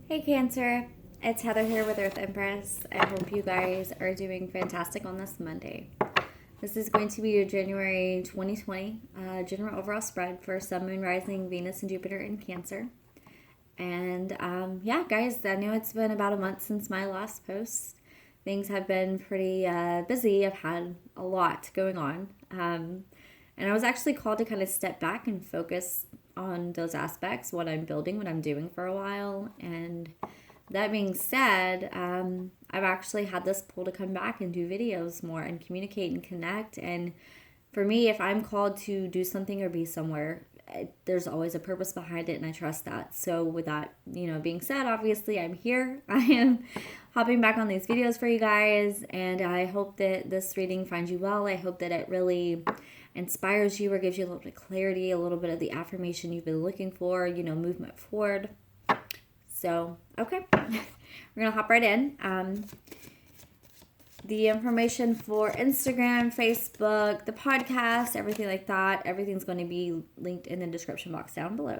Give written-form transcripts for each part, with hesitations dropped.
Hey Cancer, it's Heather here with Earth Empress. I hope you guys are doing fantastic on this Monday. This is going to be your January 2020 general overall spread for Sun, Moon, Rising, Venus, and Jupiter in Cancer. And yeah, guys, I know it's been about a month since my last post. Things have been pretty busy. I've had a lot going on. And I was actually called to kind of step back and focus on those aspects, what I'm building, what I'm doing for a while. And that being said, I've actually had this pull to come back and do videos more and communicate and connect. And for me, if I'm called to do something or be somewhere, there's always a purpose behind it, and I trust that. So with that, being said, obviously I'm here. I am hopping back on these videos for you guys, and I hope that this reading finds you well. I hope that it really inspires you or gives you a little bit of clarity, a little bit of the affirmation you've been looking for, movement forward. So, okay, we're going to hop right in. The information for Instagram, Facebook, the podcast, everything like that, everything's going to be linked in the description box down below.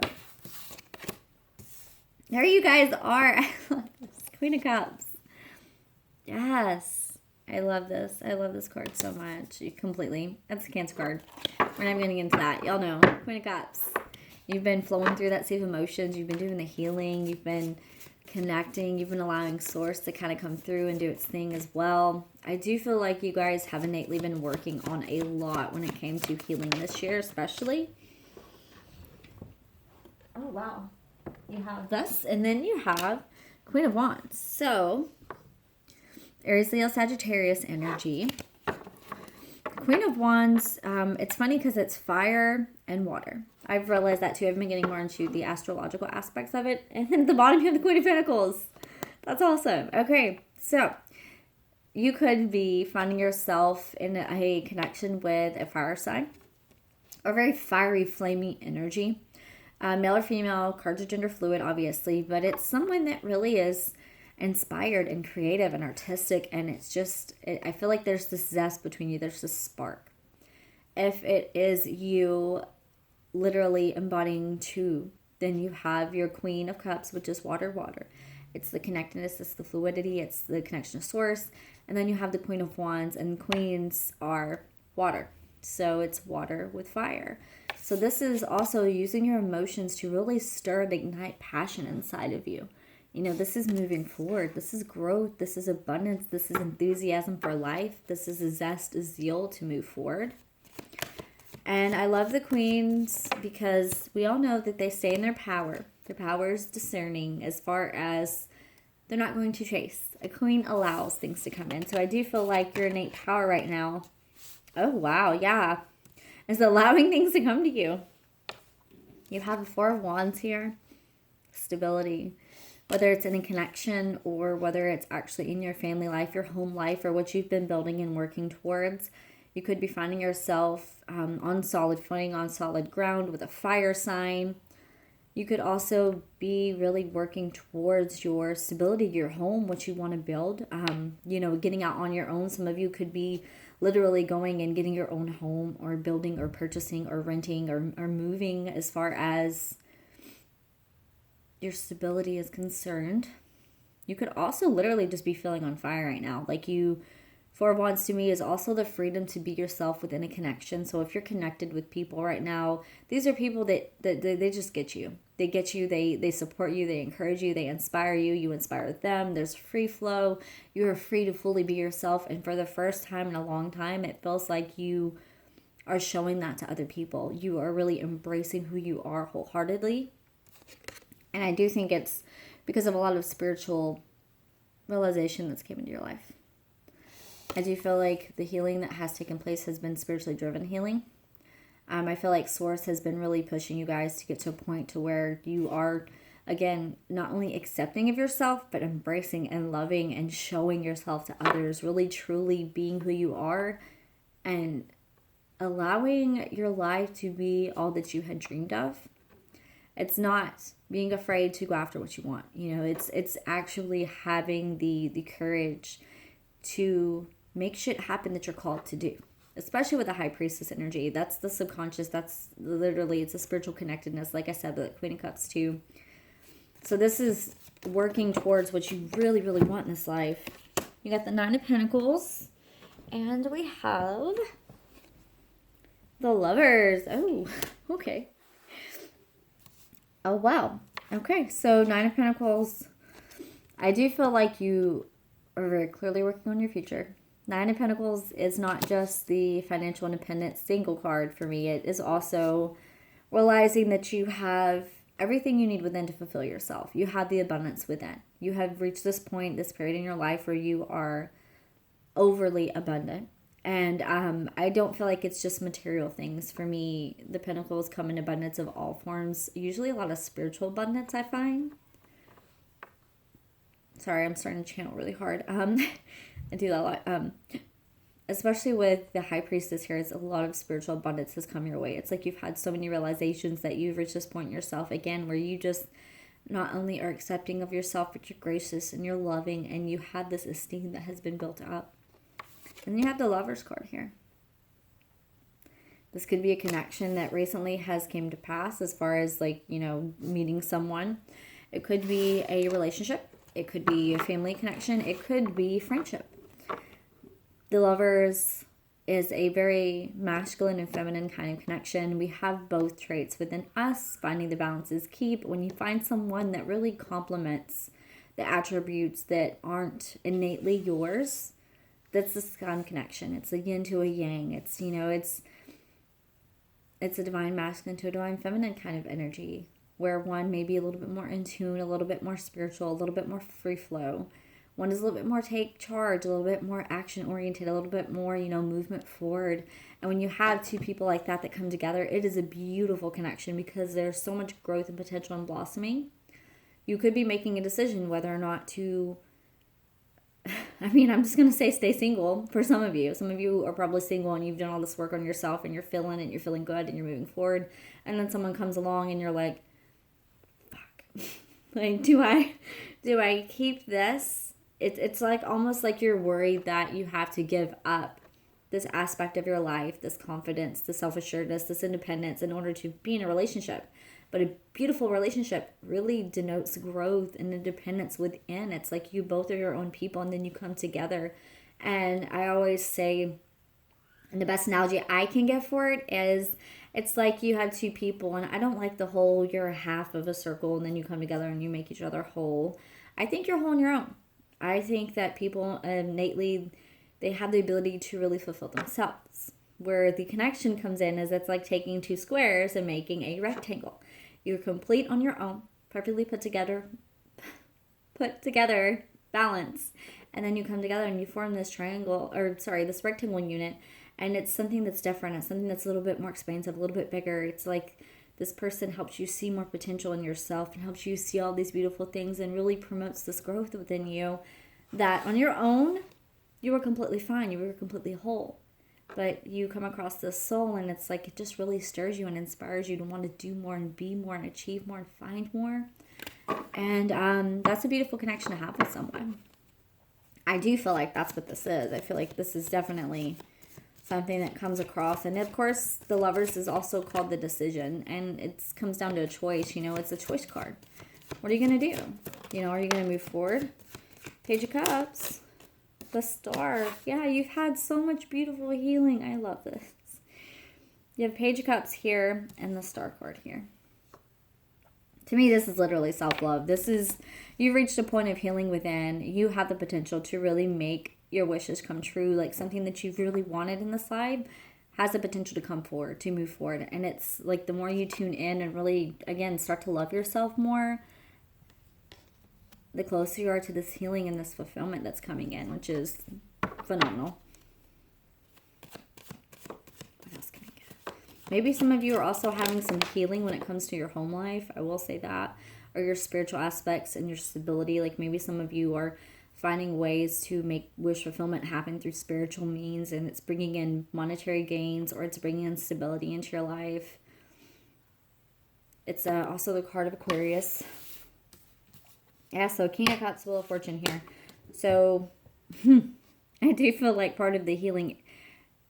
There you guys are. I love this. Queen of Cups. Yes. I love this. I love this card so much. Completely. That's a Cancer card. We're not even getting into that. Y'all know. Queen of Cups. You've been flowing through that sea of emotions. You've been doing the healing. You've been connecting. You've been allowing Source to kind of come through and do its thing as well. I do feel like you guys have innately been working on a lot when it came to healing this year, especially. Oh, wow. You have this, and then you have Queen of Wands. So, Aries, Leo, Sagittarius energy. Queen of Wands, it's funny because it's fire and water. I've realized that too. I've been getting more into the astrological aspects of it. And then at the bottom you have the Queen of Pentacles. That's awesome. Okay, so you could be finding yourself in a connection with a fire sign or very fiery, flaming energy. Male or female, cards are gender fluid, obviously, but it's someone that really is inspired and creative and artistic, and it's just, I feel like there's this zest between you. There's this spark. If it is you literally embodying two, then you have your Queen of Cups, which is water. It's the connectedness, it's the fluidity, it's the connection to Source. And then you have the Queen of Wands, and queens are water. So it's water with fire. So this is also using your emotions to really stir and ignite passion inside of you. This is moving forward. This is growth. This is abundance. This is enthusiasm for life. This is a zest, a zeal to move forward. And I love the queens because we all know that they stay in their power. Their power is discerning as far as they're not going to chase. A queen allows things to come in. So I do feel like your innate power right now, oh wow, yeah, is allowing things to come to you. You have the Four of Wands here. Stability. Whether it's in a connection or whether it's actually in your family life, your home life, or what you've been building and working towards. You could be finding yourself on solid footing, on solid ground with a fire sign. You could also be really working towards your stability, your home, what you want to build. Getting out on your own. Some of you could be literally going and getting your own home or building or purchasing or renting or moving as far as your stability is concerned. You could also literally just be feeling on fire right now. Four of Wands to me is also the freedom to be yourself within a connection. So if you're connected with people right now, these are people that they just get you. They get you, they support you, they encourage you, they inspire you, you inspire them. There's free flow. You are free to fully be yourself. And for the first time in a long time, it feels like you are showing that to other people. You are really embracing who you are wholeheartedly. And I do think it's because of a lot of spiritual realization that's came into your life. I do feel like the healing that has taken place has been spiritually driven healing. I feel like Source has been really pushing you guys to get to a point to where you are, again, not only accepting of yourself, but embracing and loving and showing yourself to others, really truly being who you are and allowing your life to be all that you had dreamed of. It's not being afraid to go after what you want. It's actually having the courage to make shit happen that you're called to do. Especially with the High Priestess energy. That's the subconscious. That's literally, it's a spiritual connectedness. Like I said, the Queen of Cups too. So this is working towards what you really, really want in this life. You got the Nine of Pentacles, and we have the Lovers. Oh, okay. Oh, wow. Okay, so Nine of Pentacles. I do feel like you are very clearly working on your future. Nine of Pentacles is not just the financial independence single card for me. It is also realizing that you have everything you need within to fulfill yourself. You have the abundance within. You have reached this point, this period in your life where you are overly abundant. And I don't feel like it's just material things. For me, the Pentacles come in abundance of all forms. Usually a lot of spiritual abundance, I find. Sorry, I'm starting to channel really hard. I do that a lot. Especially with the High Priestess here, it's a lot of spiritual abundance has come your way. It's like you've had so many realizations that you've reached this point in yourself, again, where you just not only are accepting of yourself, but you're gracious and you're loving and you have this esteem that has been built up. And then you have the Lovers card here. This could be a connection that recently has came to pass as far as like, you know, meeting someone. It could be a relationship. It could be a family connection. It could be friendship. The Lovers is a very masculine and feminine kind of connection. We have both traits within us. Finding the balance is key. But when you find someone that really complements the attributes that aren't innately yours, that's the sun connection. It's a yin to a yang. It's, you know, it's a divine masculine to a divine feminine kind of energy, where one may be a little bit more in tune, a little bit more spiritual, a little bit more free flow. One is a little bit more take charge, a little bit more action oriented, a little bit more, you know, movement forward. And when you have two people like that that come together, it is a beautiful connection because there's so much growth and potential and blossoming. You could be making a decision whether or not to, I mean, I'm just going to say stay single for some of you. Some of you are probably single and you've done all this work on yourself and you're feeling it, you're feeling good and you're moving forward. And then someone comes along and you're like, fuck, like, do I keep this? It's like almost like you're worried that you have to give up this aspect of your life, this confidence, this self-assuredness, this independence in order to be in a relationship. But a beautiful relationship really denotes growth and independence within. It's like you both are your own people and then you come together. And I always say, and the best analogy I can give for it is, it's like you have two people, and I don't like the whole you're a half of a circle and then you come together and you make each other whole. I think you're whole on your own. I think that people innately, they have the ability to really fulfill themselves. Where the connection comes in is it's like taking two squares and making a rectangle. You're complete on your own, perfectly put together, balance. And then you come together and you form this this rectangle unit. And it's something that's different. It's something that's a little bit more expansive, a little bit bigger. It's like this person helps you see more potential in yourself and helps you see all these beautiful things and really promotes this growth within you that on your own, you were completely fine. You were completely whole. But you come across this soul and it's like it just really stirs you and inspires you to want to do more and be more and achieve more and find more. And that's a beautiful connection to have with someone. I do feel like that's what this is. I feel like this is definitely something that comes across. And of course, the Lovers is also called the decision. And it comes down to a choice. You know, it's a choice card. What are you going to do? You know, are you going to move forward? Page of Cups. The Star. Yeah, you've had so much beautiful healing. I love this. You have Page of Cups here and the Star card here. To me, this is literally self-love. This is, you've reached a point of healing within. You have the potential to really make your wishes come true. Like something that you've really wanted in this life has the potential to come forward, to move forward. And it's like the more you tune in and really, again, start to love yourself more, the closer you are to this healing and this fulfillment that's coming in, which is phenomenal. What else can I get? Maybe some of you are also having some healing when it comes to your home life. I will say that. Or your spiritual aspects and your stability. Like maybe some of you are finding ways to make wish fulfillment happen through spiritual means, and it's bringing in monetary gains or it's bringing in stability into your life. It's also the card of Aquarius. Yeah, so King of Cups, Wheel of Fortune here. So I do feel like part of the healing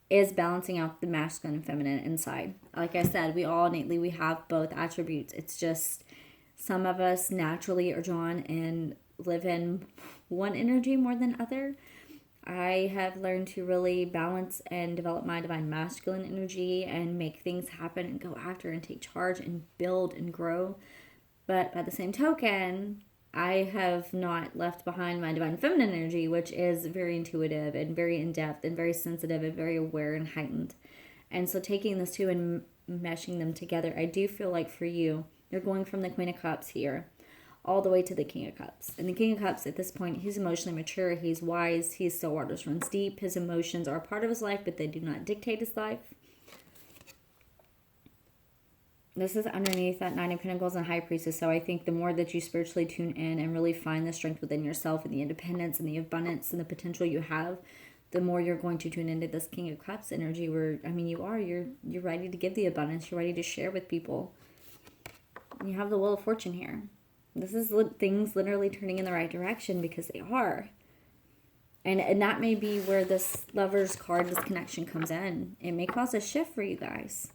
is balancing out the masculine and feminine inside. Like I said, we all innately, we have both attributes. It's just Some of us naturally are drawn and live in one energy more than other. I have learned to really balance and develop my divine masculine energy and make things happen and go after and take charge and build and grow. But by the same token, I have not left behind my divine feminine energy, which is very intuitive and very in-depth and very sensitive and very aware and heightened. And so taking those two and meshing them together, I do feel like for you, you're going from the Queen of Cups here all the way to the King of Cups. And the King of Cups at this point, he's emotionally mature, he's wise, he's still waters runs deep. His emotions are a part of his life, but they do not dictate his life. This is underneath that Nine of Pentacles and High Priestess. So I think the more that you spiritually tune in and really find the strength within yourself and the independence and the abundance and the potential you have, the more you're going to tune into this King of Cups energy where, I mean, you're ready to give the abundance. You're ready to share with people. You have the Wheel of Fortune here. This is things literally turning in the right direction because they are. And that may be where this Lover's card, this connection comes in. It may cause a shift for you guys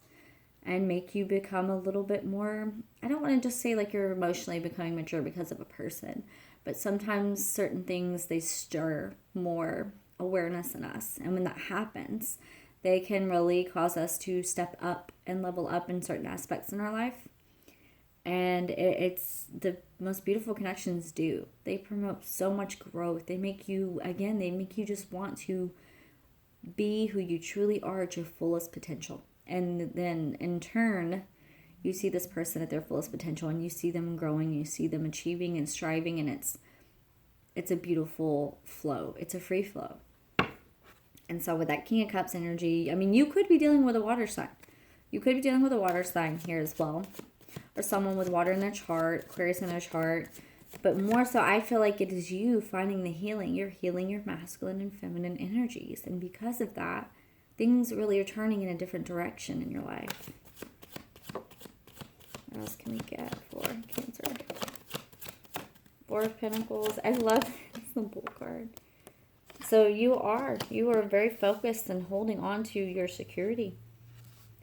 and make you become a little bit more, I don't want to just say like you're emotionally becoming mature because of a person, but sometimes certain things, they stir more awareness in us. And when that happens, they can really cause us to step up and level up in certain aspects in our life. And it's the most beautiful connections do. They promote so much growth. They make you, again, they make you just want to be who you truly are at your fullest potential. And then in turn, you see this person at their fullest potential and you see them growing, you see them achieving and striving, and it's a beautiful flow. It's a free flow. And so with that King of Cups energy, I mean, you could be dealing with a water sign. You could be dealing with a water sign here as well. Or someone with water in their chart, Aquarius in their chart. But more so, I feel like it is you finding the healing. You're healing your masculine and feminine energies. And because of that, things really are turning in a different direction in your life. What else can we get for Cancer? Four of Pentacles. I love it's the Bull card. So you are very focused and holding on to your security.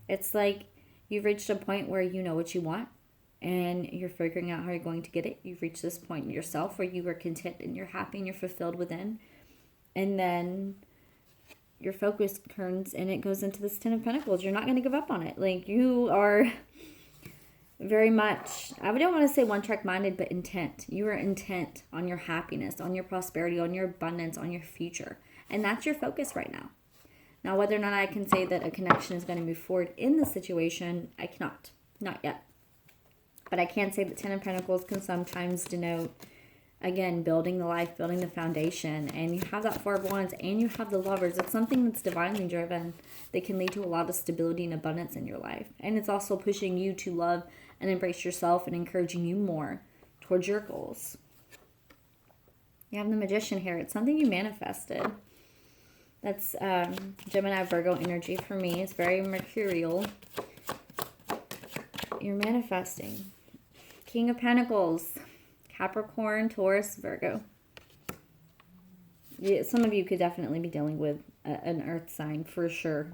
It's like you've reached a point where you know what you want and you're figuring out how you're going to get it. You've reached this point in yourself where you are content and you're happy and you're fulfilled within. And then your focus turns and it goes into this Ten of Pentacles. You're not going to give up on it. Like you are very much, I don't want to say one-track minded, but intent. You are intent on your happiness, on your prosperity, on your abundance, on your future. And that's your focus right now. Now, whether or not I can say that a connection is going to move forward in this situation, I cannot. Not yet. But I can say that Ten of Pentacles can sometimes denote, again, building the life, building the foundation. And you have that Four of Wands and you have the Lovers. It's something that's divinely driven that can lead to a lot of stability and abundance in your life. And it's also pushing you to love and embrace yourself and encouraging you more towards your goals. You have the Magician here. It's something you manifested. That's Gemini, Virgo energy for me. It's very mercurial. You're manifesting. King of Pentacles, Capricorn, Taurus, Virgo. Yeah, some of you could definitely be dealing with an earth sign for sure.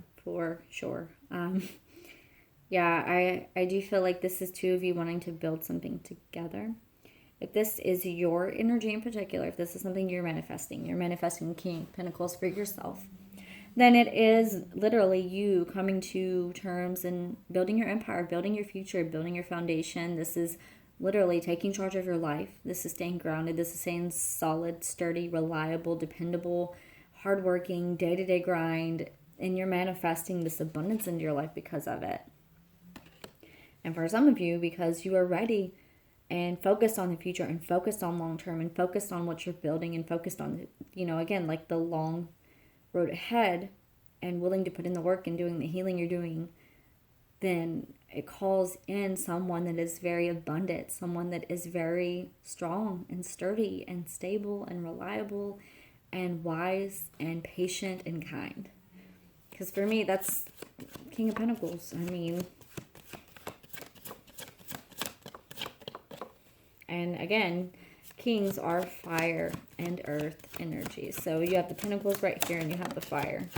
Yeah, I do feel like this is two of you wanting to build something together. If this is your energy in particular, if this is something you're manifesting King of Pentacles for yourself, then it is literally you coming to terms and building your empire, building your future, building your foundation. This is literally taking charge of your life. This is staying grounded. This is staying solid, sturdy, reliable, dependable, hardworking, day-to-day grind. And you're manifesting this abundance into your life because of it. And for some of you, because you are ready and focused on the future and focused on long-term and focused on what you're building and focused on, again, like the long road ahead and willing to put in the work and doing the healing you're doing, then it calls in someone that is very abundant, someone that is very strong and sturdy and stable and reliable and wise and patient and kind. Because for me, that's King of Pentacles. I mean, and again, kings are fire and earth energies. So you have the Pentacles right here and you have the fire.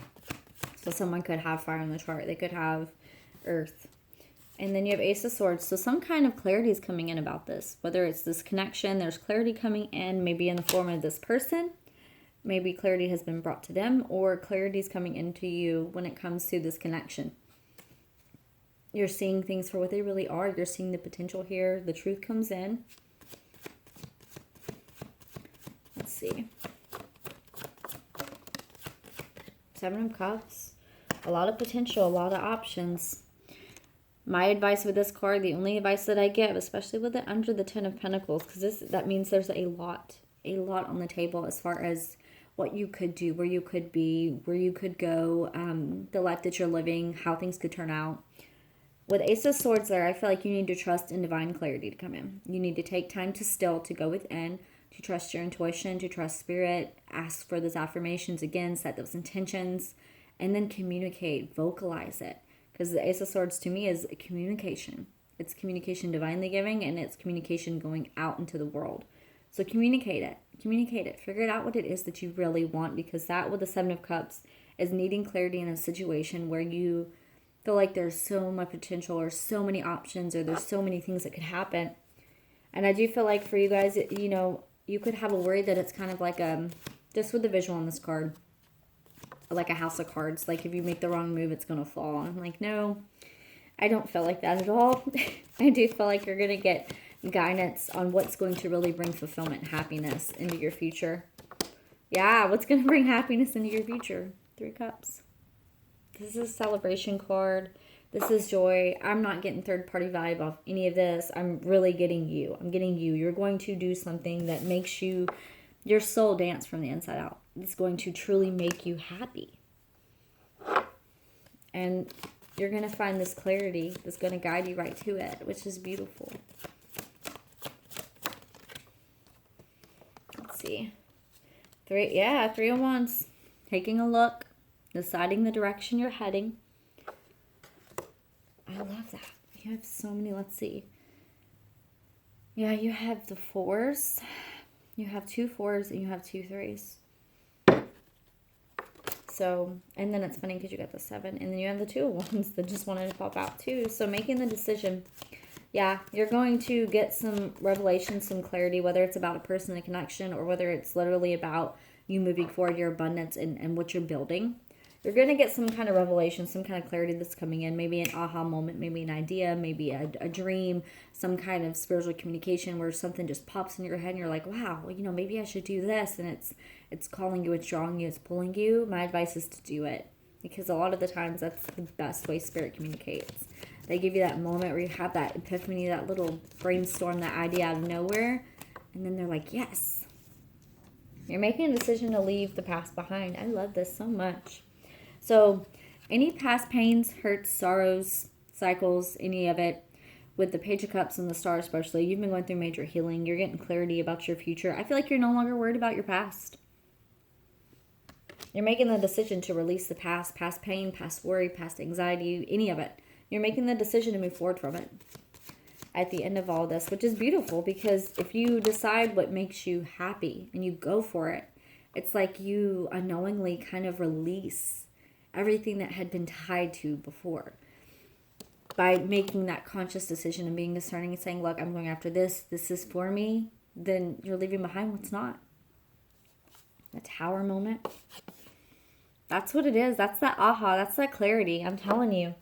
So someone could have fire in the chart. They could have earth. And then you have Ace of Swords. So some kind of clarity is coming in about this. Whether it's this connection, there's clarity coming in, maybe in the form of this person. Maybe clarity has been brought to them, or clarity is coming into you when it comes to this connection. You're seeing things for what they really are. You're seeing the potential here. The truth comes in. Let's see. Seven of Cups. A lot of potential, a lot of options. My advice with this card, the only advice that I give, especially with it under the Ten of Pentacles, because that means there's a lot on the table as far as what you could do, where you could be, where you could go, the life that you're living, how things could turn out. With Ace of Swords there, I feel like you need to trust in divine clarity to come in. You need to take time to still, to go within, to trust your intuition, to trust spirit, ask for those affirmations again, set those intentions, and then communicate, vocalize it. Because the Ace of Swords to me is communication. It's communication divinely giving, and it's communication going out into the world. So communicate it. Communicate it. Figure out what it is that you really want, because that with the Seven of Cups is needing clarity in a situation where you feel like there's so much potential or so many options or there's so many things that could happen. And I do feel like for you guys, you know, you could have a worry that it's kind of like just with the visual on this card, like a house of cards. Like if you make the wrong move, it's going to fall. I'm like, no, I don't feel like that at all. I do feel like you're going to get guidance on what's going to really bring fulfillment and happiness into your future. Yeah, what's going to bring happiness into your future? Three Cups. This is a celebration card. This is joy. I'm not getting third-party vibe off any of this. I'm really getting you. I'm getting you. You're going to do something that makes your soul dance from the inside out. It's going to truly make you happy. And you're going to find this clarity that's going to guide you right to it, which is beautiful. Let's see. Three of Wands. Taking a look. Deciding the direction you're heading. I love that. You have so many. Let's see. Yeah, you have the 4s. You have 2 4s and you have 2 3s. So, and then it's funny because you got the 7. And then you have the 2 of Wands that just wanted to pop out too. So making the decision. Yeah, you're going to get some revelation, some clarity, whether it's about a person, a connection, or whether it's literally about you moving forward, your abundance, and what you're building. You're going to get some kind of revelation, some kind of clarity that's coming in. Maybe an aha moment, maybe an idea, maybe a dream, some kind of spiritual communication where something just pops in your head and you're like, wow, well, you know, maybe I should do this. And it's calling you, it's drawing you, it's pulling you. My advice is to do it, because a lot of the times that's the best way spirit communicates. They give you that moment where you have that epiphany, that little brainstorm, that idea out of nowhere. And then they're like, yes. You're making a decision to leave the past behind. I love this so much. So any past pains, hurts, sorrows, cycles, any of it, with the Page of Cups and the Star especially, you've been going through major healing. You're getting clarity about your future. I feel like you're no longer worried about your past. You're making the decision to release the past pain, past worry, past anxiety, any of it. You're making the decision to move forward from it at the end of all this, which is beautiful, because if you decide what makes you happy and you go for it, it's like you unknowingly kind of release everything that had been tied to before. By making that conscious decision and being discerning and saying, look, I'm going after this. This is for me. Then you're leaving behind what's not. A Tower moment. That's what it is. That's that aha. That's that clarity. I'm telling you.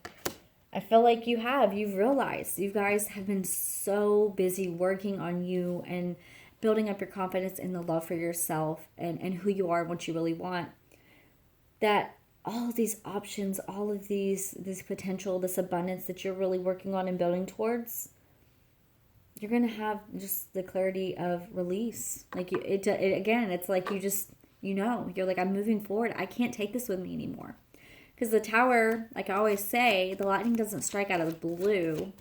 I feel like you've realized. You guys have been so busy working on you and building up your confidence and the love for yourself and who you are and what you really want, that all of these options, all of this potential, this abundance that you're really working on and building towards, you're going to have just the clarity of release. Like again, it's like you just, you're like, I'm moving forward. I can't take this with me anymore. Because the Tower, like I always say, the lightning doesn't strike out of the blue.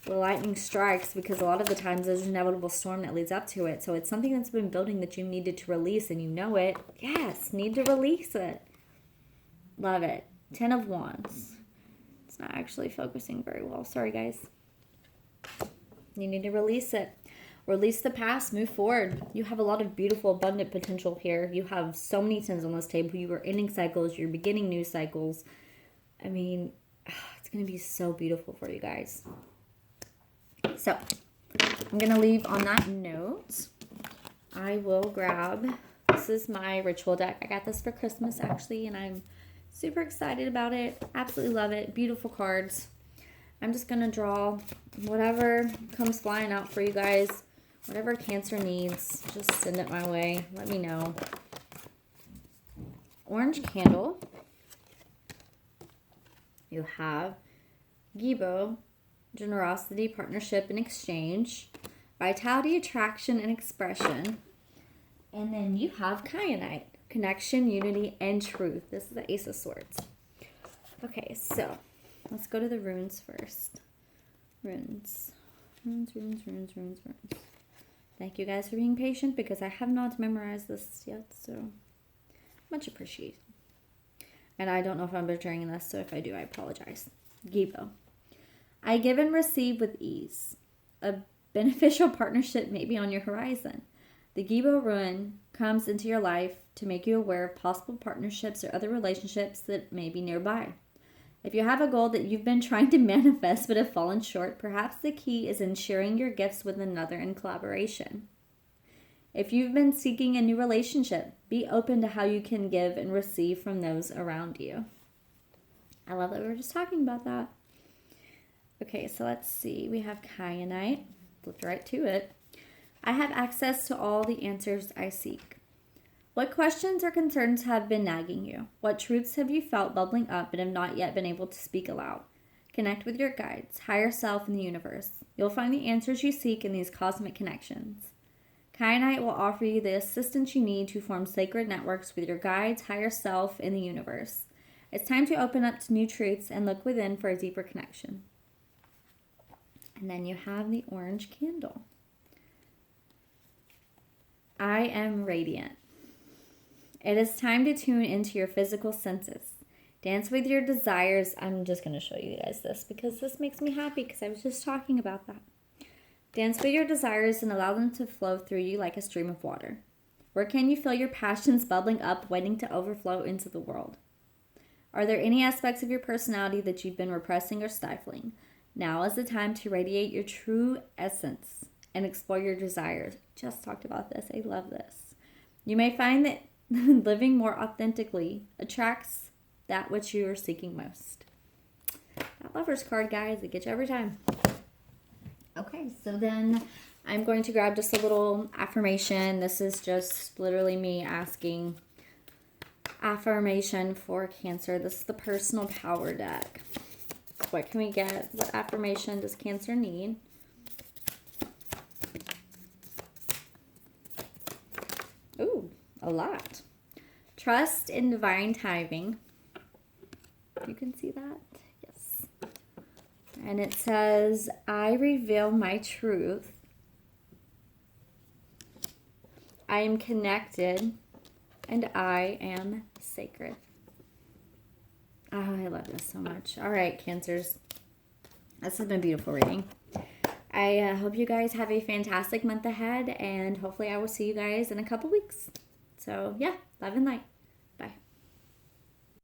The lightning strikes because a lot of the times there's an inevitable storm that leads up to it. So it's something that's been building that you needed to release, and you know it. Yes, need to release it. Love it. 10 of Wands. It's not actually focusing very well. Sorry, guys. You need to release it. Release the past. Move forward. You have a lot of beautiful, abundant potential here. You have so many tens on this table. You are ending cycles. You're beginning new cycles. I mean, It's going to be so beautiful for you guys. So I'm going to leave on that note. I will grab, this is my ritual deck. I got this for Christmas actually, and I'm super excited about it. Absolutely love it. Beautiful cards. I'm just going to draw whatever comes flying out for you guys. Whatever Cancer needs, just send it my way. Let me know. Orange candle. You have Gibo, generosity, partnership, and exchange. Vitality, attraction, and expression. And then you have Kyanite, connection, unity, and truth. This is the Ace of Swords. Okay, so let's go to the runes first. Runes. Runes. Thank you guys for being patient because I have not memorized this yet, so much appreciated. And I don't know if I'm butchering this, so if I do, I apologize. Gibo. I give and receive with ease. A beneficial partnership may be on your horizon. The Gibo rune comes into your life to make you aware of possible partnerships or other relationships that may be nearby. If you have a goal that you've been trying to manifest but have fallen short, perhaps the key is in sharing your gifts with another in collaboration. If you've been seeking a new relationship, be open to how you can give and receive from those around you. I love that we were just talking about that. Okay, so let's see. We have Kyanite. Flipped right to it. I have access to all the answers I seek. What questions or concerns have been nagging you? What truths have you felt bubbling up but have not yet been able to speak aloud? Connect with your guides, higher self, and the universe. You'll find the answers you seek in these cosmic connections. Kyanite will offer you the assistance you need to form sacred networks with your guides, higher self, and the universe. It's time to open up to new truths and look within for a deeper connection. And then you have the orange candle. I am radiant. It is time to tune into your physical senses. Dance with your desires. I'm just going to show you guys this because this makes me happy because I was just talking about that. Dance with your desires and allow them to flow through you like a stream of water. Where can you feel your passions bubbling up, waiting to overflow into the world? Are there any aspects of your personality that you've been repressing or stifling? Now is the time to radiate your true essence and explore your desires. Just talked about this. I love this. You may find that living more authentically attracts that which you are seeking most. That Lover's card, guys, it gets you every time. Okay, so then I'm going to grab just a little affirmation. This is just literally me asking affirmation for Cancer. This is the personal power deck. What can we get? What affirmation does Cancer need? Ooh, a lot. Trust in divine timing. You can see that? Yes. And it says, I reveal my truth. I am connected and I am sacred. Oh, I love this so much. All right, Cancers. This has been a beautiful reading. I hope you guys have a fantastic month ahead, and hopefully I will see you guys in a couple weeks. So, yeah, love and light.